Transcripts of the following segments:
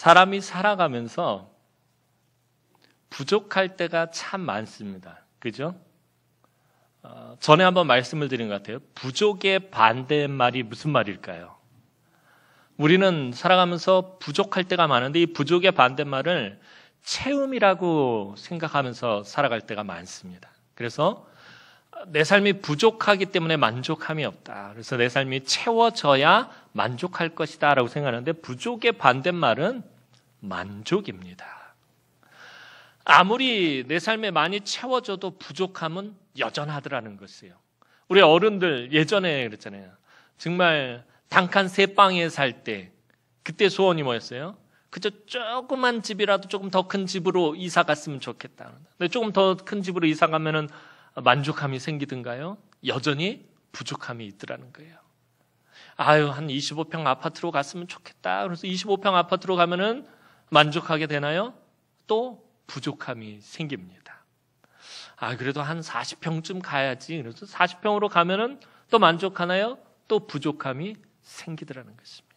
사람이 살아가면서 부족할 때가 참 많습니다. 그죠? 전에 한번 말씀을 드린 것 같아요. 부족의 반대말이 무슨 말일까요? 우리는 살아가면서 부족할 때가 많은데 이 부족의 반대말을 채움이라고 생각하면서 살아갈 때가 많습니다. 그래서 내 삶이 부족하기 때문에 만족함이 없다. 그래서 내 삶이 채워져야 만족할 것이다 라고 생각하는데 부족의 반대말은 만족입니다. 아무리 내 삶에 많이 채워져도 부족함은 여전하더라는 것이에요. 우리 어른들 예전에 그랬잖아요. 정말 단칸 3방에 살 때 그때 소원이 뭐였어요? 그저 조그만 집이라도 조금 더 큰 집으로 이사 갔으면 좋겠다. 근데 조금 더 큰 집으로 이사 가면은 만족함이 생기던가요? 여전히 부족함이 있더라는 거예요. 아유, 한 25평 아파트로 갔으면 좋겠다. 그래서 25평 아파트로 가면은 만족하게 되나요? 또 부족함이 생깁니다. 아, 그래도 한 40평쯤 가야지. 그래서 40평으로 가면은 또 만족하나요? 또 부족함이 생기더라는 것입니다.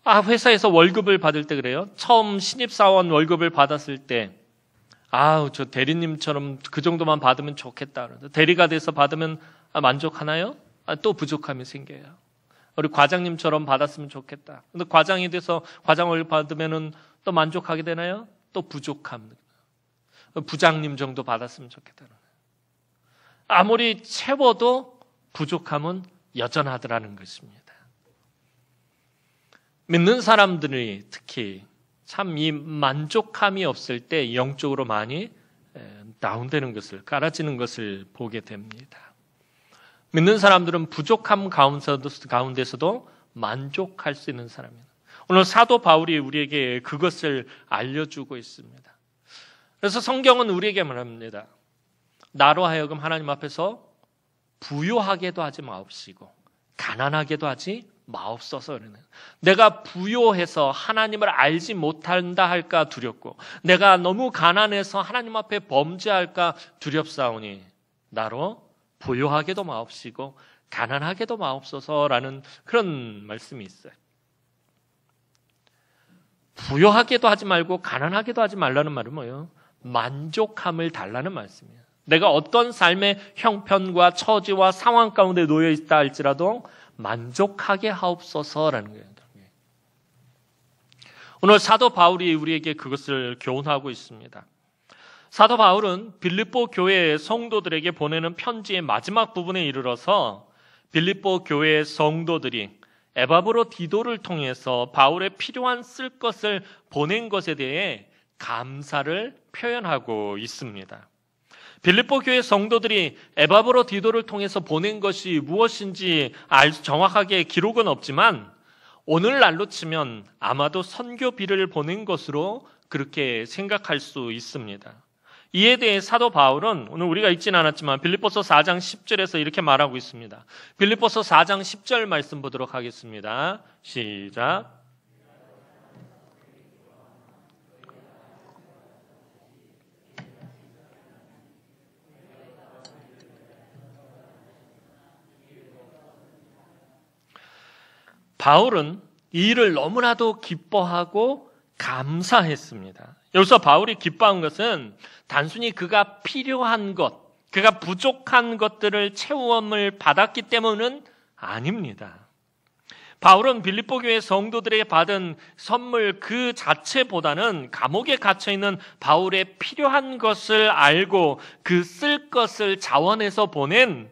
아, 회사에서 월급을 받을 때 그래요. 처음 신입사원 월급을 받았을 때 아우, 저 대리님처럼 그 정도만 받으면 좋겠다. 대리가 돼서 받으면 만족하나요? 또 부족함이 생겨요. 우리 과장님처럼 받았으면 좋겠다. 근데 과장이 돼서 과장을 받으면 또 만족하게 되나요? 또 부족함. 부장님 정도 받았으면 좋겠다. 아무리 채워도 부족함은 여전하더라는 것입니다. 믿는 사람들이 특히 참 이 만족함이 없을 때 영적으로 많이 다운되는 것을, 깔아지는 것을 보게 됩니다. 믿는 사람들은 부족함 가운데서도 만족할 수 있는 사람입니다. 오늘 사도 바울이 우리에게 그것을 알려주고 있습니다. 그래서 성경은 우리에게 말합니다. 나로 하여금 하나님 앞에서 부요하게도 하지 마옵시고 가난하게도 하지 마옵소서. 내가 부요해서 하나님을 알지 못한다 할까 두렵고 내가 너무 가난해서 하나님 앞에 범죄할까 두렵사오니 나로 부요하게도 마옵시고 가난하게도 마옵소서라는 그런 말씀이 있어요. 부요하게도 하지 말고 가난하게도 하지 말라는 말은 뭐예요? 만족함을 달라는 말씀이에요. 내가 어떤 삶의 형편과 처지와 상황 가운데 놓여 있다 할지라도 만족하게 하옵소서라는 거예요. 오늘 사도 바울이 우리에게 그것을 교훈하고 있습니다. 사도 바울은 빌립보 교회의 성도들에게 보내는 편지의 마지막 부분에 이르러서 빌립보 교회의 성도들이 에바브로디도를 통해서 바울의 필요한 쓸 것을 보낸 것에 대해 감사를 표현하고 있습니다. 빌립보 교회 성도들이 에바브로디도를 통해서 보낸 것이 무엇인지 정확하게 기록은 없지만 오늘날로 치면 아마도 선교비를 보낸 것으로 그렇게 생각할 수 있습니다. 이에 대해 사도 바울은 오늘 우리가 읽지는 않았지만 빌립보서 4장 10절에서 이렇게 말하고 있습니다. 빌립보서 4장 10절 말씀 보도록 하겠습니다. 시작. 바울은 이 일을 너무나도 기뻐하고 감사했습니다. 여기서 바울이 기뻐한 것은 단순히 그가 필요한 것, 그가 부족한 것들을 채움을 받았기 때문은 아닙니다. 바울은 빌립보 교회 성도들에게 받은 선물 그 자체보다는 감옥에 갇혀있는 바울의 필요한 것을 알고 그 쓸 것을 자원해서 보낸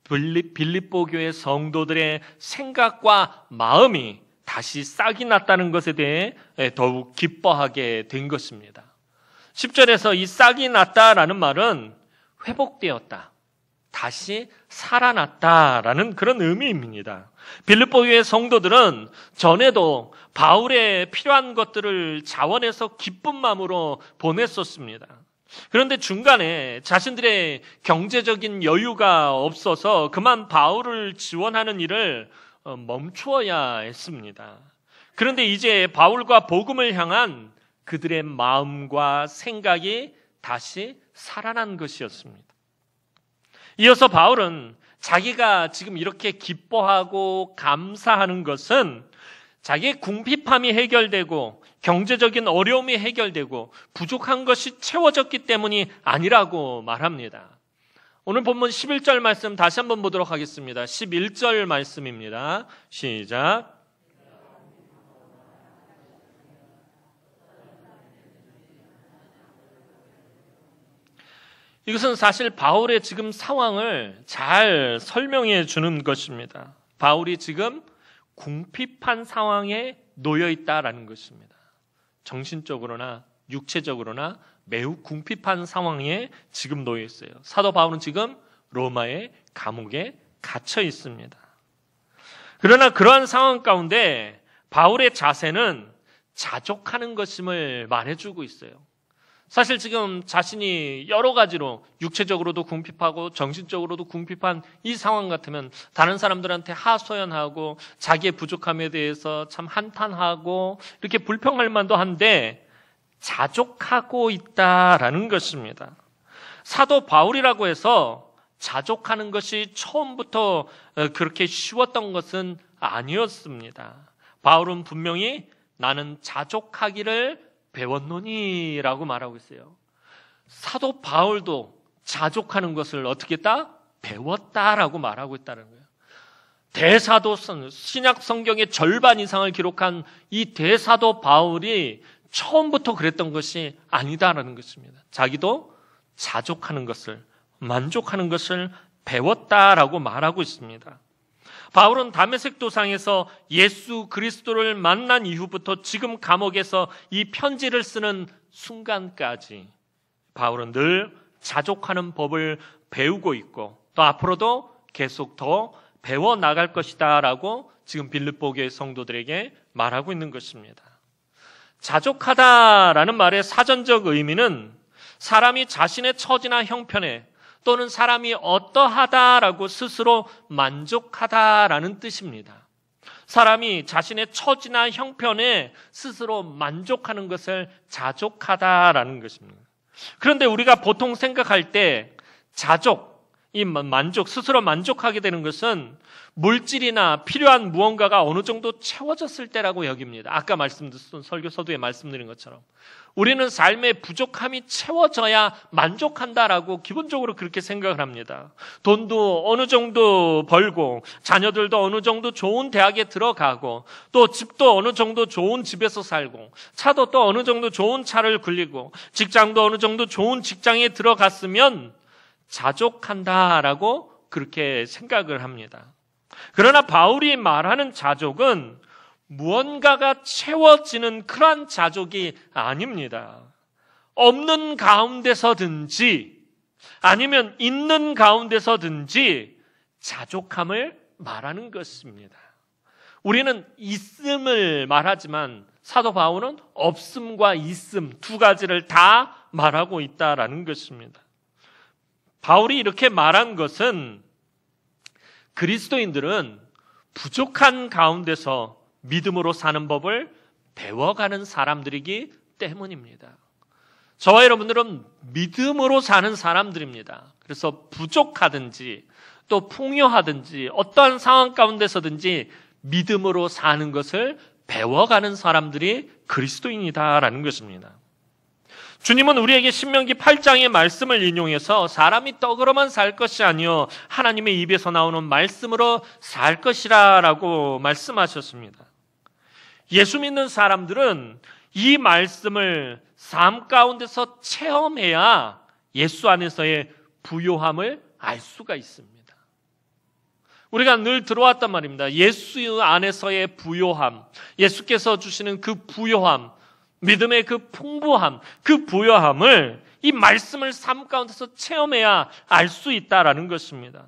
빌립보 교회 성도들의 생각과 마음이 다시 싹이 났다는 것에 대해 더욱 기뻐하게 된 것입니다. 10절에서 이 싹이 났다라는 말은 회복되었다, 다시 살아났다라는 그런 의미입니다. 빌립보 교회 성도들은 전에도 바울의 필요한 것들을 자원해서 기쁜 마음으로 보냈었습니다. 그런데 중간에 자신들의 경제적인 여유가 없어서 그만 바울을 지원하는 일을 멈추어야 했습니다. 그런데 이제 바울과 복음을 향한 그들의 마음과 생각이 다시 살아난 것이었습니다. 이어서 바울은 자기가 지금 이렇게 기뻐하고 감사하는 것은 자기의 궁핍함이 해결되고 경제적인 어려움이 해결되고 부족한 것이 채워졌기 때문이 아니라고 말합니다. 오늘 본문 11절 말씀 다시 한번 보도록 하겠습니다. 11절 말씀입니다. 시작. 이것은 사실 바울의 지금 상황을 잘 설명해 주는 것입니다. 바울이 지금 궁핍한 상황에 놓여 있다라는 것입니다. 정신적으로나 육체적으로나 매우 궁핍한 상황에 지금 놓여 있어요. 사도 바울은 지금 로마의 감옥에 갇혀 있습니다. 그러나 그러한 상황 가운데 바울의 자세는 자족하는 것임을 말해주고 있어요. 사실 지금 자신이 여러 가지로 육체적으로도 궁핍하고 정신적으로도 궁핍한 이 상황 같으면 다른 사람들한테 하소연하고 자기의 부족함에 대해서 참 한탄하고 이렇게 불평할 만도 한데 자족하고 있다라는 것입니다. 사도 바울이라고 해서 자족하는 것이 처음부터 그렇게 쉬웠던 것은 아니었습니다. 바울은 분명히 나는 자족하기를 배웠노니라고 말하고 있어요. 사도 바울도 자족하는 것을 어떻게 했다? 배웠다라고 말하고 있다는 거예요. 대사도 신약 성경의 절반 이상을 기록한 이 대사도 바울이 처음부터 그랬던 것이 아니다라는 것입니다. 자기도 자족하는 것을, 만족하는 것을 배웠다라고 말하고 있습니다. 바울은 다메섹 도상에서 예수 그리스도를 만난 이후부터 지금 감옥에서 이 편지를 쓰는 순간까지 바울은 늘 자족하는 법을 배우고 있고 또 앞으로도 계속 더 배워나갈 것이다 라고 지금 빌립보 교회 성도들에게 말하고 있는 것입니다. 자족하다라는 말의 사전적 의미는 사람이 자신의 처지나 형편에 또는 사람이 어떠하다라고 스스로 만족하다라는 뜻입니다. 사람이 자신의 처지나 형편에 스스로 만족하는 것을 자족하다라는 것입니다. 그런데 우리가 보통 생각할 때 자족, 이 만족, 스스로 만족하게 되는 것은 물질이나 필요한 무언가가 어느 정도 채워졌을 때라고 여깁니다. 아까 설교 서두에 말씀드린 것처럼 우리는 삶의 부족함이 채워져야 만족한다라고 기본적으로 그렇게 생각을 합니다. 돈도 어느 정도 벌고 자녀들도 어느 정도 좋은 대학에 들어가고 또 집도 어느 정도 좋은 집에서 살고 차도 또 어느 정도 좋은 차를 굴리고 직장도 어느 정도 좋은 직장에 들어갔으면 자족한다라고 그렇게 생각을 합니다. 그러나 바울이 말하는 자족은 무언가가 채워지는 그러한 자족이 아닙니다. 없는 가운데서든지 아니면 있는 가운데서든지 자족함을 말하는 것입니다. 우리는 있음을 말하지만 사도 바울은 없음과 있음 두 가지를 다 말하고 있다라는 것입니다. 바울이 이렇게 말한 것은 그리스도인들은 부족한 가운데서 믿음으로 사는 법을 배워가는 사람들이기 때문입니다. 저와 여러분들은 믿음으로 사는 사람들입니다. 그래서 부족하든지 또 풍요하든지 어떠한 상황 가운데서든지 믿음으로 사는 것을 배워가는 사람들이 그리스도인이다라는 것입니다. 주님은 우리에게 신명기 8장의 말씀을 인용해서 사람이 떡으로만 살 것이 아니요 하나님의 입에서 나오는 말씀으로 살 것이라 라고 말씀하셨습니다. 예수 믿는 사람들은 이 말씀을 삶 가운데서 체험해야 예수 안에서의 부요함을 알 수가 있습니다. 우리가 늘 들어왔단 말입니다. 예수 안에서의 부요함, 예수께서 주시는 그 부요함, 믿음의 그 풍부함, 그 부요함을 이 말씀을 삶 가운데서 체험해야 알 수 있다라는 것입니다.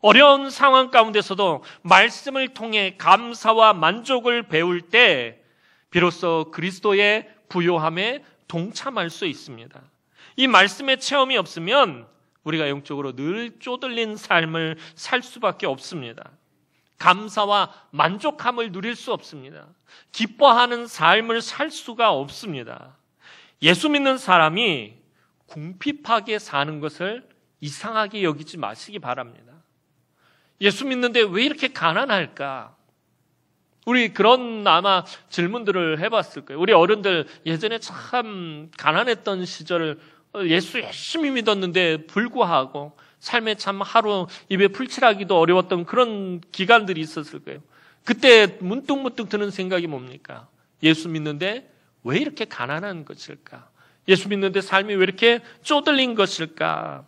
어려운 상황 가운데서도 말씀을 통해 감사와 만족을 배울 때 비로소 그리스도의 부요함에 동참할 수 있습니다. 이 말씀의 체험이 없으면 우리가 영적으로 늘 쪼들린 삶을 살 수밖에 없습니다. 감사와 만족함을 누릴 수 없습니다. 기뻐하는 삶을 살 수가 없습니다. 예수 믿는 사람이 궁핍하게 사는 것을 이상하게 여기지 마시기 바랍니다. 예수 믿는데 왜 이렇게 가난할까? 우리 그런 아마 질문들을 해봤을 거예요. 우리 어른들 예전에 참 가난했던 시절을 예수 열심히 믿었는데 불구하고 삶에 참 하루 입에 풀칠하기도 어려웠던 그런 기간들이 있었을 거예요. 그때 문득문득 드는 생각이 뭡니까? 예수 믿는데 왜 이렇게 가난한 것일까? 예수 믿는데 삶이 왜 이렇게 쪼들린 것일까?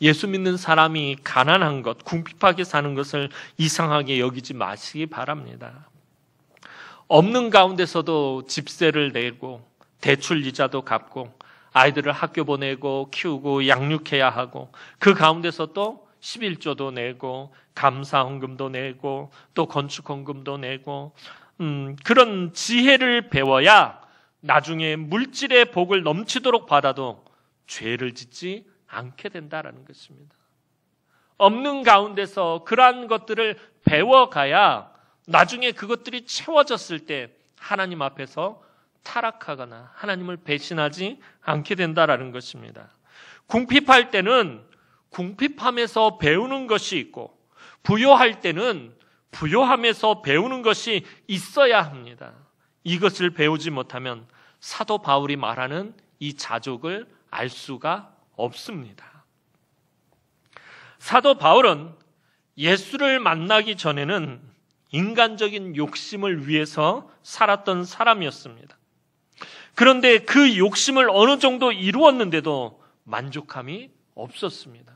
예수 믿는 사람이 가난한 것, 궁핍하게 사는 것을 이상하게 여기지 마시기 바랍니다. 없는 가운데서도 집세를 내고 대출 이자도 갚고 아이들을 학교 보내고 키우고 양육해야 하고 그 가운데서 또 11조도 내고 감사헌금도 내고 또 건축헌금도 내고 그런 지혜를 배워야 나중에 물질의 복을 넘치도록 받아도 죄를 짓지 않게 된다라는 것입니다. 없는 가운데서 그러한 것들을 배워가야 나중에 그것들이 채워졌을 때 하나님 앞에서 타락하거나 하나님을 배신하지 않게 된다라는 것입니다. 궁핍할 때는 궁핍함에서 배우는 것이 있고 부요할 때는 부요함에서 배우는 것이 있어야 합니다. 이것을 배우지 못하면 사도 바울이 말하는 이 자족을 알 수가 없습니다. 사도 바울은 예수를 만나기 전에는 인간적인 욕심을 위해서 살았던 사람이었습니다. 그런데 그 욕심을 어느 정도 이루었는데도 만족함이 없었습니다.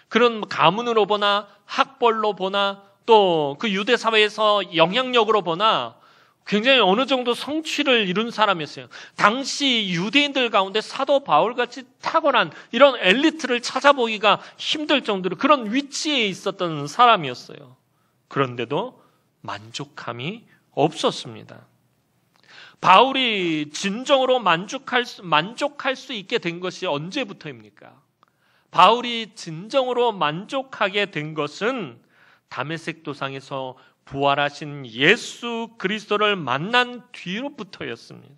그런 가문으로 보나 학벌로 보나 또 그 유대 사회에서 영향력으로 보나 굉장히 어느 정도 성취를 이룬 사람이었어요. 당시 유대인들 가운데 사도 바울같이 탁월한 이런 엘리트를 찾아보기가 힘들 정도로 그런 위치에 있었던 사람이었어요. 그런데도 만족함이 없었습니다. 바울이 진정으로 만족할 수 있게 된 것이 언제부터입니까? 바울이 진정으로 만족하게 된 것은 다메섹 도상에서 부활하신 예수 그리스도를 만난 뒤로부터였습니다.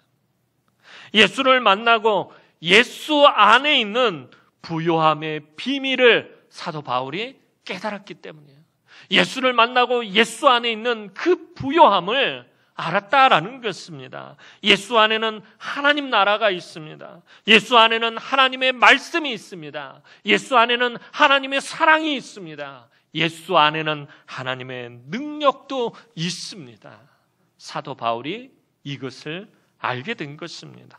예수를 만나고 예수 안에 있는 부요함의 비밀을 사도 바울이 깨달았기 때문이에요. 예수를 만나고 예수 안에 있는 그 부요함을 알았다라는 것입니다. 예수 안에는 하나님 나라가 있습니다. 예수 안에는 하나님의 말씀이 있습니다. 예수 안에는 하나님의 사랑이 있습니다. 예수 안에는 하나님의 능력도 있습니다. 사도 바울이 이것을 알게 된 것입니다.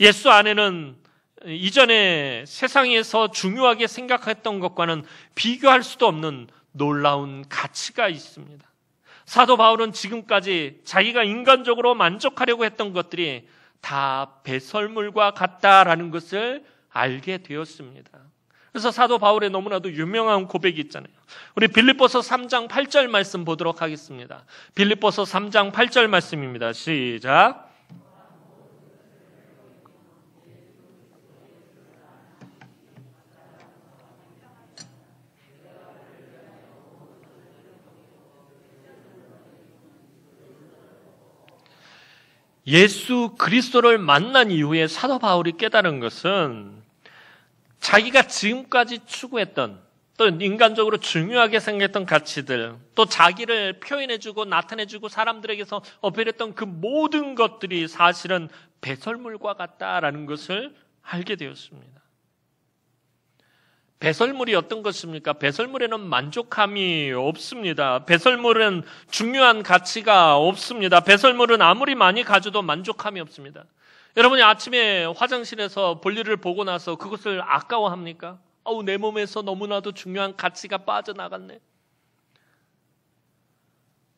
예수 안에는 이전에 세상에서 중요하게 생각했던 것과는 비교할 수도 없는 놀라운 가치가 있습니다. 사도 바울은 지금까지 자기가 인간적으로 만족하려고 했던 것들이 다 배설물과 같다라는 것을 알게 되었습니다. 그래서 사도 바울의 너무나도 유명한 고백이 있잖아요. 우리 빌립보서 3장 8절 말씀 보도록 하겠습니다. 빌립보서 3장 8절 말씀입니다. 시작. 예수 그리스도를 만난 이후에 사도 바울이 깨달은 것은 자기가 지금까지 추구했던 또 인간적으로 중요하게 생각했던 가치들 또 자기를 표현해주고 나타내주고 사람들에게서 어필했던 그 모든 것들이 사실은 배설물과 같다라는 것을 알게 되었습니다. 배설물이 어떤 것입니까? 배설물에는 만족함이 없습니다. 배설물은 중요한 가치가 없습니다. 배설물은 아무리 많이 가져도 만족함이 없습니다. 여러분이 아침에 화장실에서 볼일을 보고 나서 그것을 아까워합니까? 내 몸에서 너무나도 중요한 가치가 빠져나갔네.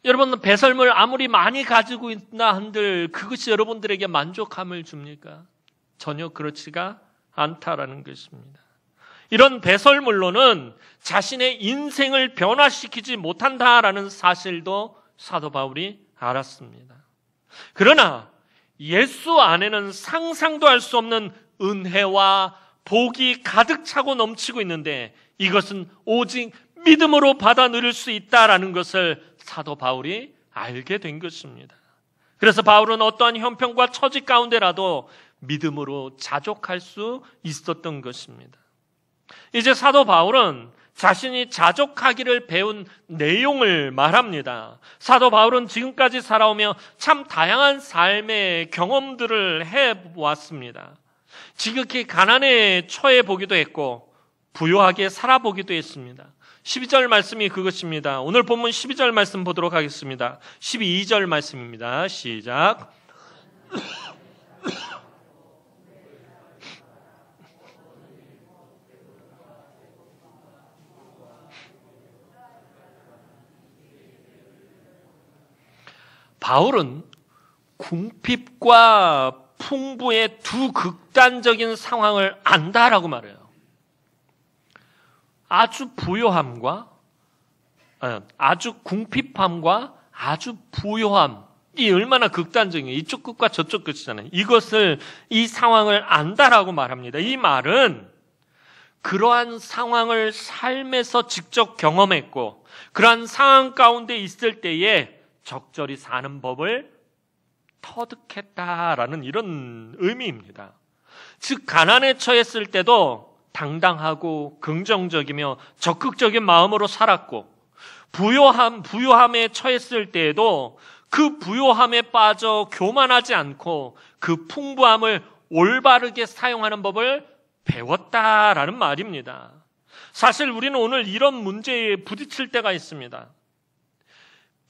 여러분, 배설물 아무리 많이 가지고 있나 한들 그것이 여러분들에게 만족함을 줍니까? 전혀 그렇지가 않다라는 것입니다. 이런 배설물로는 자신의 인생을 변화시키지 못한다라는 사실도 사도 바울이 알았습니다. 그러나 예수 안에는 상상도 할 수 없는 은혜와 복이 가득 차고 넘치고 있는데 이것은 오직 믿음으로 받아 누릴 수 있다라는 것을 사도 바울이 알게 된 것입니다. 그래서 바울은 어떠한 형편과 처지 가운데라도 믿음으로 자족할 수 있었던 것입니다. 이제 사도 바울은 자신이 자족하기를 배운 내용을 말합니다. 사도 바울은 지금까지 살아오며 참 다양한 삶의 경험들을 해보았습니다. 지극히 가난에 처해 보기도 했고 부유하게 살아보기도 했습니다. 12절 말씀이 그것입니다. 오늘 본문 12절 말씀 보도록 하겠습니다. 12절 말씀입니다. 시작. 바울은 궁핍과 풍부의 두 극단적인 상황을 안다라고 말해요. 아주 부요함과 아주 궁핍함과 아주 부요함, 이 얼마나 극단적이에요. 이쪽 끝과 저쪽 끝이잖아요. 이 상황을 안다라고 말합니다. 이 말은 그러한 상황을 삶에서 직접 경험했고 그러한 상황 가운데 있을 때에 적절히 사는 법을 터득했다라는 이런 의미입니다. 즉 가난에 처했을 때도 당당하고 긍정적이며 적극적인 마음으로 살았고 부요함에 처했을 때에도 그 부요함에 빠져 교만하지 않고 그 풍부함을 올바르게 사용하는 법을 배웠다라는 말입니다. 사실 우리는 오늘 이런 문제에 부딪힐 때가 있습니다.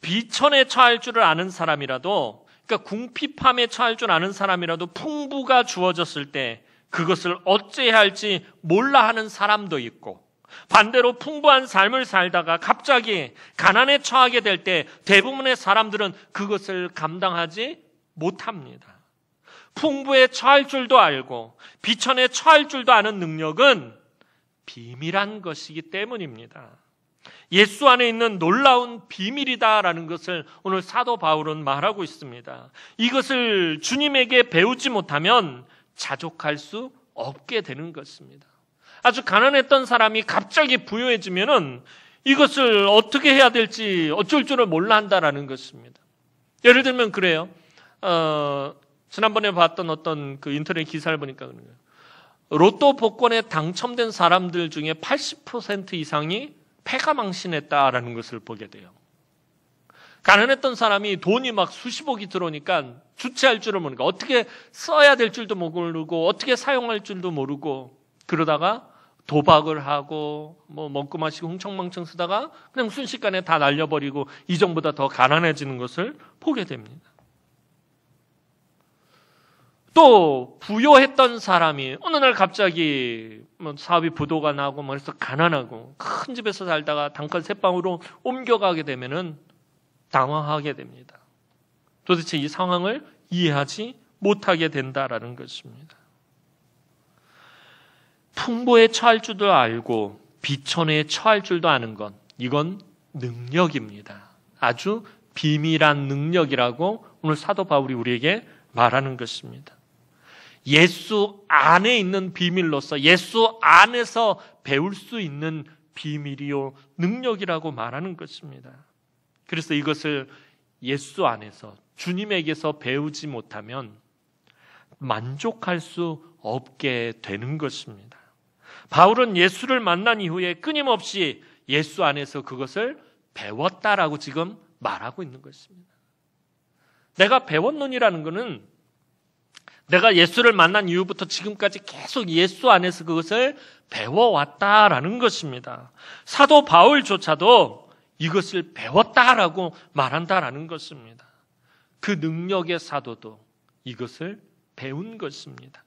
비천에 처할 줄을 아는 사람이라도, 그러니까 궁핍함에 처할 줄 아는 사람이라도 풍부가 주어졌을 때 그것을 어찌해야 할지 몰라 하는 사람도 있고, 반대로 풍부한 삶을 살다가 갑자기 가난에 처하게 될 때 대부분의 사람들은 그것을 감당하지 못합니다. 풍부에 처할 줄도 알고 비천에 처할 줄도 아는 능력은 비밀한 것이기 때문입니다. 예수 안에 있는 놀라운 비밀이다라는 것을 오늘 사도 바울은 말하고 있습니다. 이것을 주님에게 배우지 못하면 자족할 수 없게 되는 것입니다. 아주 가난했던 사람이 갑자기 부유해지면은 이것을 어떻게 해야 될지 어쩔 줄을 몰라 한다라는 것입니다. 예를 들면 그래요. 지난번에 봤던 어떤 그 인터넷 기사를 보니까 그런 거예요. 로또 복권에 당첨된 사람들 중에 80% 이상이 폐가 망신했다라는 것을 보게 돼요. 가난했던 사람이 돈이 막 수십억이 들어오니까 주체할 줄을 모르니까 어떻게 써야 될 줄도 모르고 어떻게 사용할 줄도 모르고 그러다가 도박을 하고 뭐 먹고 마시고 흥청망청 쓰다가 그냥 순식간에 다 날려버리고 이전보다 더 가난해지는 것을 보게 됩니다. 또 부유했던 사람이 어느 날 갑자기 사업이 부도가 나고 그래서 가난하고 큰 집에서 살다가 단칸 새방으로 옮겨가게 되면은 당황하게 됩니다. 도대체 이 상황을 이해하지 못하게 된다라는 것입니다. 풍부에 처할 줄도 알고 비천에 처할 줄도 아는 것, 이건 능력입니다. 아주 비밀한 능력이라고 오늘 사도 바울이 우리에게 말하는 것입니다. 예수 안에 있는 비밀로서 예수 안에서 배울 수 있는 비밀이요 능력이라고 말하는 것입니다. 그래서 이것을 예수 안에서 주님에게서 배우지 못하면 만족할 수 없게 되는 것입니다. 바울은 예수를 만난 이후에 끊임없이 예수 안에서 그것을 배웠다라고 지금 말하고 있는 것입니다. 내가 배웠느니라는 것은 내가 예수를 만난 이후부터 지금까지 계속 예수 안에서 그것을 배워왔다라는 것입니다. 사도 바울조차도 이것을 배웠다라고 말한다라는 것입니다. 그 능력의 사도도 이것을 배운 것입니다.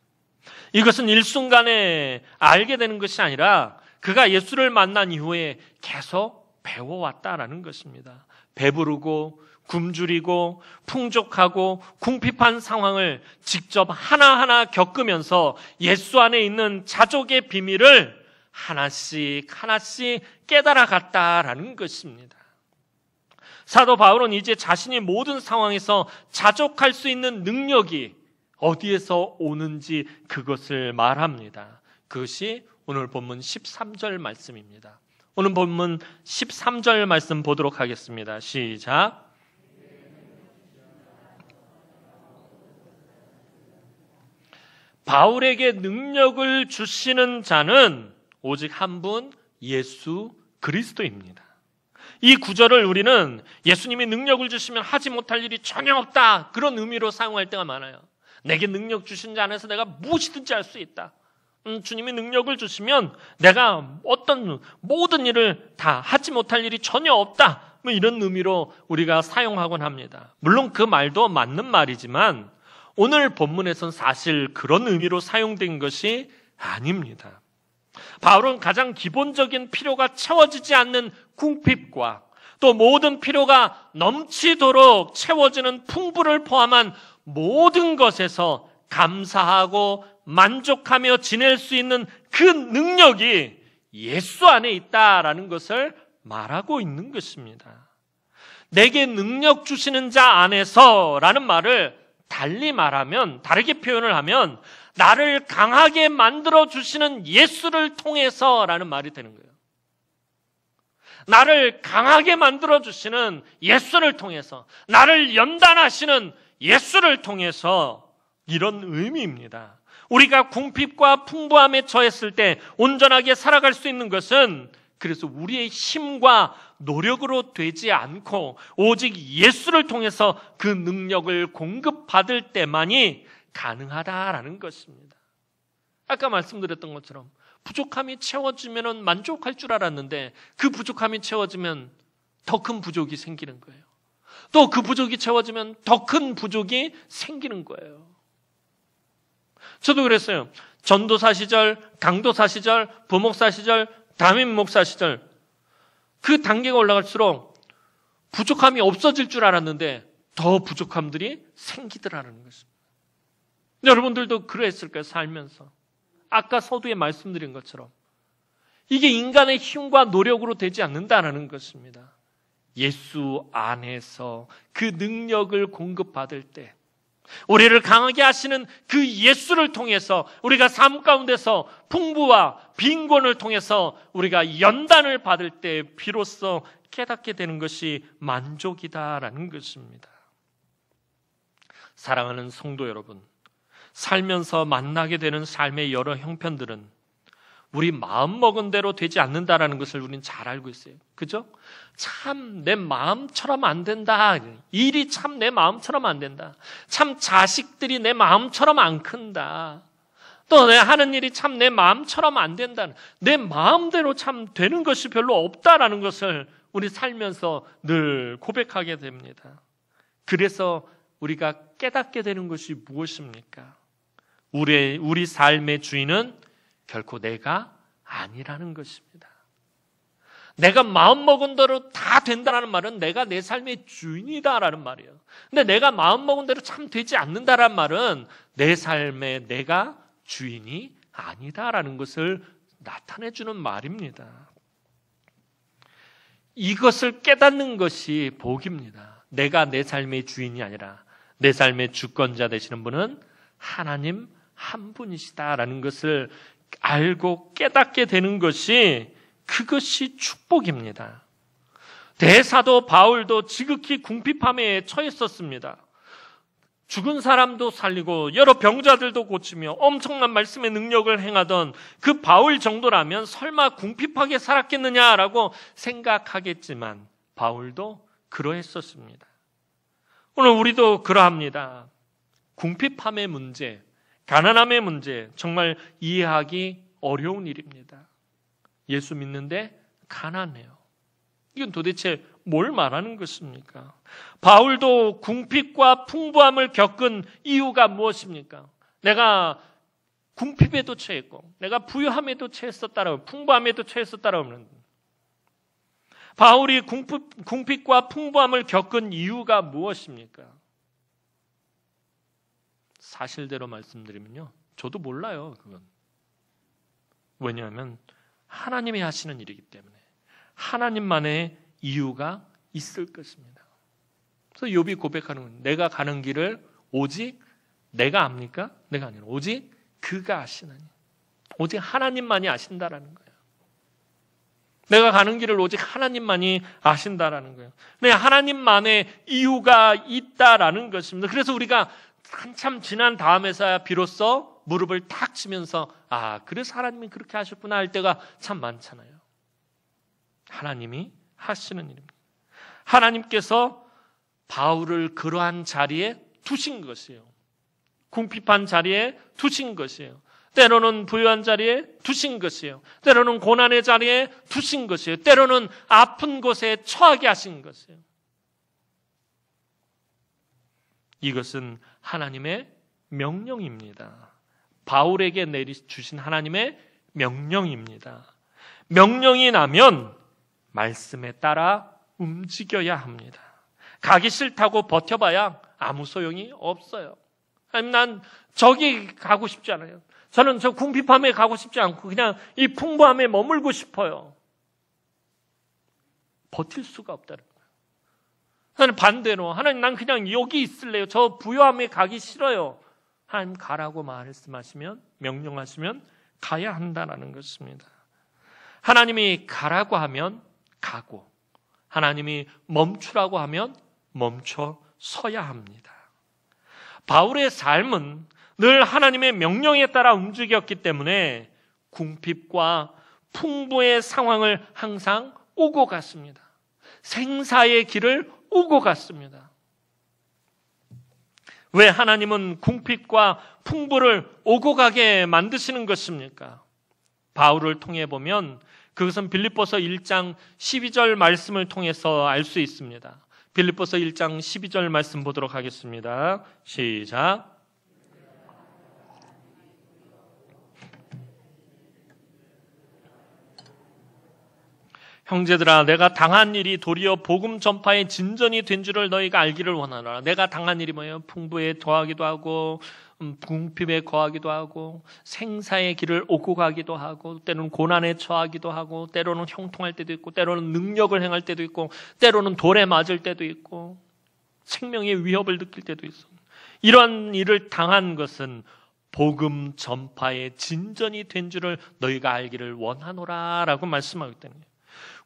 이것은 일순간에 알게 되는 것이 아니라 그가 예수를 만난 이후에 계속 배워왔다라는 것입니다. 배부르고 굶주리고 풍족하고 궁핍한 상황을 직접 하나하나 겪으면서 예수 안에 있는 자족의 비밀을 하나씩 하나씩 깨달아갔다라는 것입니다. 사도 바울은 이제 자신이 모든 상황에서 자족할 수 있는 능력이 어디에서 오는지 그것을 말합니다. 그것이 오늘 본문 13절 말씀입니다. 오늘 본문 13절 말씀 보도록 하겠습니다. 시작. 바울에게 능력을 주시는 자는 오직 한 분 예수 그리스도입니다. 이 구절을 우리는 예수님이 능력을 주시면 하지 못할 일이 전혀 없다, 그런 의미로 사용할 때가 많아요. 내게 능력 주신 자 안에서 내가 무엇이든지 할 수 있다. 주님이 능력을 주시면 내가 어떤 모든 일을 다 하지 못할 일이 전혀 없다, 뭐 이런 의미로 우리가 사용하곤 합니다. 물론 그 말도 맞는 말이지만 오늘 본문에선 사실 그런 의미로 사용된 것이 아닙니다. 바울은 가장 기본적인 필요가 채워지지 않는 궁핍과 또 모든 필요가 넘치도록 채워지는 풍부를 포함한 모든 것에서 감사하고 만족하며 지낼 수 있는 그 능력이 예수 안에 있다라는 것을 말하고 있는 것입니다. 내게 능력 주시는 자 안에서라는 말을 달리 말하면, 다르게 표현을 하면 나를 강하게 만들어 주시는 예수를 통해서라는 말이 되는 거예요. 나를 강하게 만들어 주시는 예수를 통해서, 나를 연단하시는 예수를 통해서, 이런 의미입니다. 우리가 궁핍과 풍부함에 처했을 때 온전하게 살아갈 수 있는 것은 그래서 우리의 힘과 노력으로 되지 않고 오직 예수를 통해서 그 능력을 공급받을 때만이 가능하다라는 것입니다. 아까 말씀드렸던 것처럼 부족함이 채워지면 만족할 줄 알았는데 그 부족함이 채워지면 더 큰 부족이 생기는 거예요. 또 그 부족이 채워지면 더 큰 부족이 생기는 거예요. 저도 그랬어요. 전도사 시절, 강도사 시절, 부목사 시절, 담임 목사 시절, 그 단계가 올라갈수록 부족함이 없어질 줄 알았는데 더 부족함들이 생기더라는 것입니다. 여러분들도 그랬을까요? 살면서. 아까 서두에 말씀드린 것처럼 이게 인간의 힘과 노력으로 되지 않는다는 것입니다. 예수 안에서 그 능력을 공급받을 때, 우리를 강하게 하시는 그 예수를 통해서 우리가 삶 가운데서 풍부와 빈곤을 통해서 우리가 연단을 받을 때 비로소 깨닫게 되는 것이 만족이다라는 것입니다. 사랑하는 성도 여러분, 살면서 만나게 되는 삶의 여러 형편들은 우리 마음먹은 대로 되지 않는다라는 것을 우리는 잘 알고 있어요. 그죠? 참 내 마음처럼 안 된다. 일이 참 내 마음처럼 안 된다. 참 자식들이 내 마음처럼 안 큰다. 또 내가 하는 일이 참 내 마음처럼 안 된다. 내 마음대로 참 되는 것이 별로 없다라는 것을 우리 살면서 늘 고백하게 됩니다. 그래서 우리가 깨닫게 되는 것이 무엇입니까? 우리 삶의 주인은 결코 내가 아니라는 것입니다. 내가 마음먹은 대로 다 된다는 말은 내가 내 삶의 주인이다라는 말이에요. 근데 내가 마음먹은 대로 참 되지 않는다라는 말은 내 삶의 내가 주인이 아니다라는 것을 나타내주는 말입니다. 이것을 깨닫는 것이 복입니다. 내가 내 삶의 주인이 아니라 내 삶의 주권자 되시는 분은 하나님 한 분이시다라는 것을 알고 깨닫게 되는 것이, 그것이 축복입니다. 대사도 바울도 지극히 궁핍함에 처했었습니다. 죽은 사람도 살리고 여러 병자들도 고치며 엄청난 말씀의 능력을 행하던 그 바울 정도라면 설마 궁핍하게 살았겠느냐라고 생각하겠지만 바울도 그러했었습니다. 오늘 우리도 그러합니다. 궁핍함의 문제, 가난함의 문제, 정말 이해하기 어려운 일입니다. 예수 믿는데 가난해요. 이건 도대체 뭘 말하는 것입니까? 바울도 궁핍과 풍부함을 겪은 이유가 무엇입니까? 내가 궁핍에도 처했고 내가 부유함에도 처했었다라고, 풍부함에도 처했었다라고 하는, 바울이 궁핍과 풍부함을 겪은 이유가 무엇입니까? 사실대로 말씀드리면요, 저도 몰라요. 그건. 왜냐하면 하나님이 하시는 일이기 때문에 하나님만의 이유가 있을 것입니다. 그래서 욥이 고백하는 건, 내가 가는 길을 오직 내가 압니까? 내가 아니라 오직 그가 아시나니. 오직 하나님만이 아신다라는 거예요. 내가 가는 길을 오직 하나님만이 아신다라는 거예요. 네, 하나님만의 이유가 있다라는 것입니다. 그래서 우리가 한참 지난 다음에서야 비로소 무릎을 탁 치면서 그래서 하나님이 그렇게 하셨구나 할 때가 참 많잖아요. 하나님이 하시는 일입니다. 하나님께서 바울을 그러한 자리에 두신 것이에요. 궁핍한 자리에 두신 것이에요. 때로는 부유한 자리에 두신 것이에요. 때로는 고난의 자리에 두신 것이에요. 때로는 아픈 곳에 처하게 하신 것이에요. 이것은 하나님의 명령입니다. 바울에게 내리주신 하나님의 명령입니다. 명령이 나면 말씀에 따라 움직여야 합니다. 가기 싫다고 버텨봐야 아무 소용이 없어요. 아니, 난 저기 가고 싶지 않아요. 저는 저 궁핍함에 가고 싶지 않고 그냥 이 풍부함에 머물고 싶어요. 버틸 수가 없다는 거예요. 하나님 반대로, 하나님 난 그냥 여기 있을래요. 저 부유함에 가기 싫어요. 하나님 가라고 말씀하시면, 명령하시면 가야 한다는 것입니다. 하나님이 가라고 하면 가고, 하나님이 멈추라고 하면 멈춰 서야 합니다. 바울의 삶은 늘 하나님의 명령에 따라 움직였기 때문에 궁핍과 풍부의 상황을 항상 오고 갔습니다. 생사의 길을 오고 갔습니다. 왜 하나님은 궁핍과 풍부를 오고 가게 만드시는 것입니까? 바울을 통해 보면 그것은 빌립보서 1장 12절 말씀을 통해서 알 수 있습니다. 빌립보서 1장 12절 말씀 보도록 하겠습니다. 시작. 형제들아, 내가 당한 일이 도리어 복음 전파의 진전이 된 줄을 너희가 알기를 원하노라. 내가 당한 일이 뭐예요? 풍부에 더하기도 하고 궁핍에 거하기도 하고 생사의 길을 오고 가기도 하고 때로는 고난에 처하기도 하고 때로는 형통할 때도 있고 때로는 능력을 행할 때도 있고 때로는 돌에 맞을 때도 있고 생명의 위협을 느낄 때도 있어. 이러한 일을 당한 것은 복음 전파의 진전이 된 줄을 너희가 알기를 원하노라 라고 말씀하기 때문에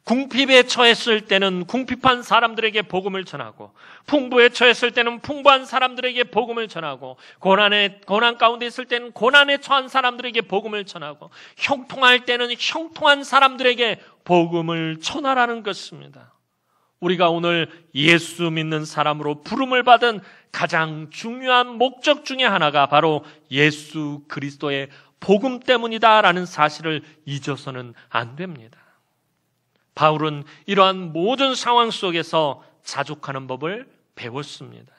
궁핍에 처했을 때는 궁핍한 사람들에게 복음을 전하고 풍부에 처했을 때는 풍부한 사람들에게 복음을 전하고 고난 가운데 있을 때는 고난에 처한 사람들에게 복음을 전하고 형통할 때는 형통한 사람들에게 복음을 전하라는 것입니다. 우리가 오늘 예수 믿는 사람으로 부름을 받은 가장 중요한 목적 중에 하나가 바로 예수 그리스도의 복음 때문이다라는 사실을 잊어서는 안 됩니다. 바울은 이러한 모든 상황 속에서 자족하는 법을 배웠습니다.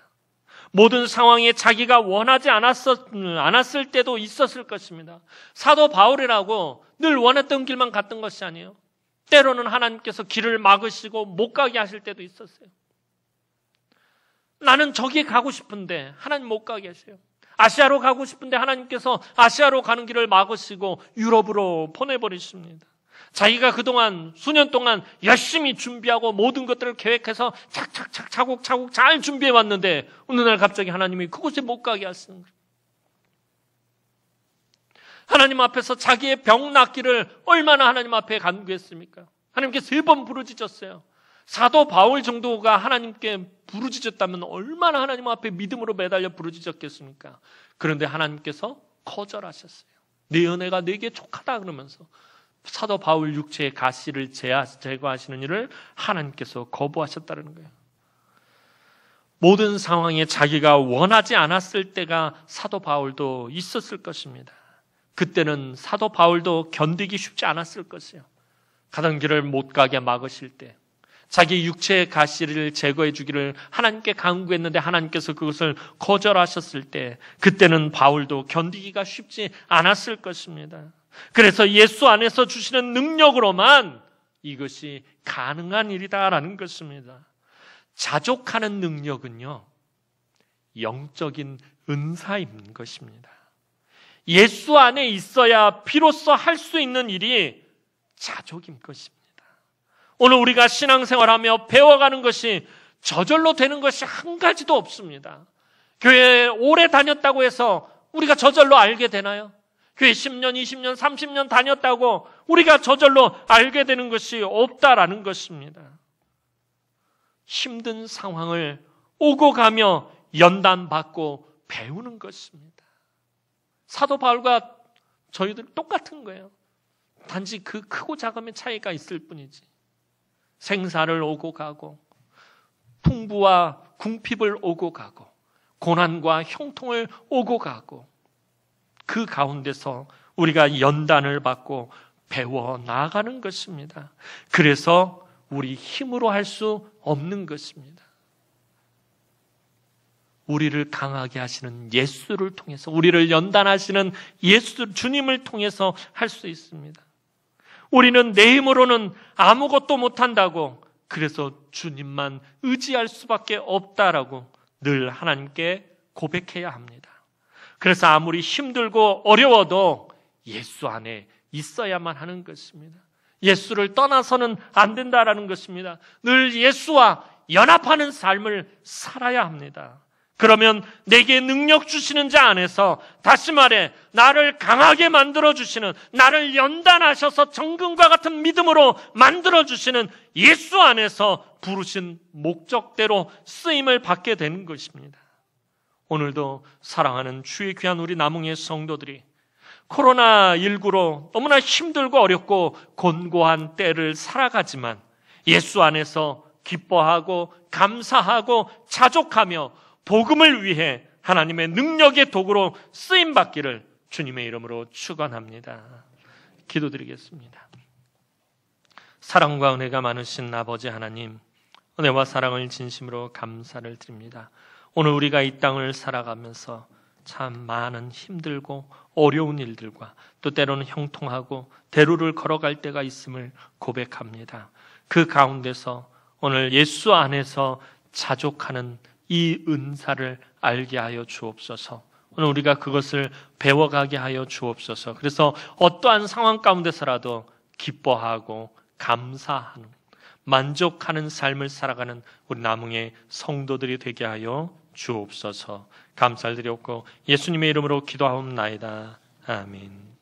모든 상황에 자기가 원하지 않았을 때도 있었을 것입니다. 사도 바울이라고 늘 원했던 길만 갔던 것이 아니에요. 때로는 하나님께서 길을 막으시고 못 가게 하실 때도 있었어요. 나는 저기 가고 싶은데 하나님 못 가게 하세요. 아시아로 가고 싶은데 하나님께서 아시아로 가는 길을 막으시고 유럽으로 보내버리십니다. 자기가 그동안 수년 동안 열심히 준비하고 모든 것들을 계획해서 착착착 차곡차곡 잘 준비해 왔는데 어느 날 갑자기 하나님이 그곳에 못 가게 하시는 거예요. 하나님 앞에서 자기의 병 낫기를 얼마나 하나님 앞에 간구했습니까? 하나님께 3번 부르짖었어요. 사도 바울 정도가 하나님께 부르짖었다면 얼마나 하나님 앞에 믿음으로 매달려 부르짖었겠습니까? 그런데 하나님께서 거절하셨어요. 내 은혜가 내게 족하다 그러면서 사도 바울 육체의 가시를 제거하시는 일을 하나님께서 거부하셨다는 거예요. 모든 상황에 자기가 원하지 않았을 때가 사도 바울도 있었을 것입니다. 그때는 사도 바울도 견디기 쉽지 않았을 것이에요. 가던 길을 못 가게 막으실 때 자기 육체의 가시를 제거해 주기를 하나님께 간구했는데 하나님께서 그것을 거절하셨을 때 그때는 바울도 견디기가 쉽지 않았을 것입니다. 그래서 예수 안에서 주시는 능력으로만 이것이 가능한 일이다라는 것입니다. 자족하는 능력은요, 영적인 은사인 것입니다. 예수 안에 있어야 비로소 할 수 있는 일이 자족인 것입니다. 오늘 우리가 신앙생활하며 배워가는 것이 저절로 되는 것이 한 가지도 없습니다. 교회에 오래 다녔다고 해서 우리가 저절로 알게 되나요? 교회 10년, 20년, 30년 다녔다고 우리가 저절로 알게 되는 것이 없다라는 것입니다. 힘든 상황을 오고 가며 연단받고 배우는 것입니다. 사도 바울과 저희들 똑같은 거예요. 단지 그 크고 작음의 차이가 있을 뿐이지. 생사를 오고 가고 풍부와 궁핍을 오고 가고 고난과 형통을 오고 가고 그 가운데서 우리가 연단을 받고 배워 나아가는 것입니다. 그래서 우리 힘으로 할 수 없는 것입니다. 우리를 강하게 하시는 예수를 통해서, 우리를 연단하시는 예수 주님을 통해서 할 수 있습니다. 우리는 내 힘으로는 아무것도 못한다고, 그래서 주님만 의지할 수밖에 없다라고 늘 하나님께 고백해야 합니다. 그래서 아무리 힘들고 어려워도 예수 안에 있어야만 하는 것입니다. 예수를 떠나서는 안 된다라는 것입니다. 늘 예수와 연합하는 삶을 살아야 합니다. 그러면 내게 능력 주시는 자 안에서, 다시 말해 나를 강하게 만들어주시는, 나를 연단하셔서 정금과 같은 믿음으로 만들어주시는 예수 안에서 부르신 목적대로 쓰임을 받게 되는 것입니다. 오늘도 사랑하는 주의 귀한 우리 남흥의 성도들이 코로나19로 너무나 힘들고 어렵고 곤고한 때를 살아가지만 예수 안에서 기뻐하고 감사하고 자족하며 복음을 위해 하나님의 능력의 도구로 쓰임받기를 주님의 이름으로 축원합니다. 기도드리겠습니다. 사랑과 은혜가 많으신 아버지 하나님, 은혜와 사랑을 진심으로 감사를 드립니다. 오늘 우리가 이 땅을 살아가면서 참 많은 힘들고 어려운 일들과 또 때로는 형통하고 대로를 걸어갈 때가 있음을 고백합니다. 그 가운데서 오늘 예수 안에서 자족하는 이 은사를 알게 하여 주옵소서. 오늘 우리가 그것을 배워가게 하여 주옵소서. 그래서 어떠한 상황 가운데서라도 기뻐하고 감사하는, 만족하는 삶을 살아가는 우리 남흥의 성도들이 되게 하여 주옵소서. 감사를 드렸고 예수님의 이름으로 기도하옵나이다. 아멘.